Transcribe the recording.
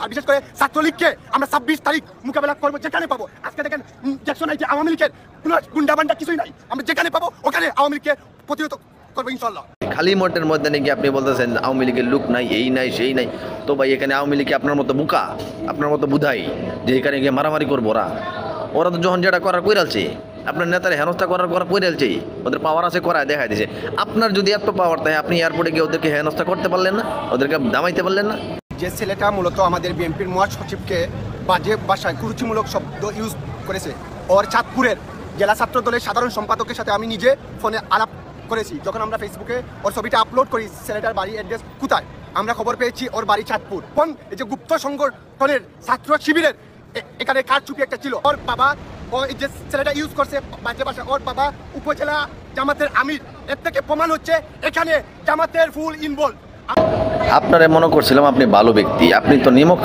আর বিশেষ করে ছাত্রলীগকে আমরা ২৬ তারিখ মোকাবেলা করবো যেখানে পাবো। আজকে দেখেন দেখছো নাই যে আওয়ামী লীগের কোনো গুন্ডাবান্ডা কিছুই নাই, আমরা যেখানে পাবো ওখানে আওয়ামী লীগকে প্রতিহত করবো ইনশাল্লাহ। খালি মঠের মধ্যে নাকি আপনি বলতেছেন আওয়ামী লীগের লোক নাই, এই নাই সেই নাই। তো ভাই এখানে আওয়ামী লীগ আপনার মতো বুকা, আপনার মতো বুধাই যে এখানে গিয়ে মারামারি করবো। ওরা তো যখন যেটা করার কইরালছে, আপনার নেতারা হেনস্থা করার কইরালছে, ওদের পাওয়ার আছে করায় দেখাই দিছে। আপনার যদি এত পাওয়ার তাই আপনি এয়ারপোর্টে গিয়ে ওদেরকে হেনস্থা করতে পারলেন না, ওদেরকে দামাইতে পারলেন না? যে ছেলেটা মূলত আমাদের বিএনপির মহাসচিবকে বাজে ভাষায় কুরুচিমূলক শব্দ ইউজ করেছে, ওর চাঁদপুরের জেলা ছাত্র দলের সাধারণ সম্পাদকের সাথে আমি নিজে ফোনে আলাপ করেছি। যখন আমরা ফেসবুকে ওর ছবিটা আপলোড করি, ছেলেটার বাড়ি অ্যাড্রেস কোথায়, আমরা খবর পেয়েছি ওর বাড়ি চাঁদপুর। কোন এই যে গুপ্ত সংগঠনের ছাত্র শিবিরের এখানে কারচুপি একটা ছিল। ওর বাবা, ও এই যে ছেলেটা ইউজ করছে বাজে ভাষা, ওর বাবা উপজেলা জামাতের আমির। এর থেকে প্রমাণ হচ্ছে এখানে জামাতের ফুল ইনভলভ। আপনারে মনে করছিলাম আপনি ভালো ব্যক্তি, আপনি তো নিমক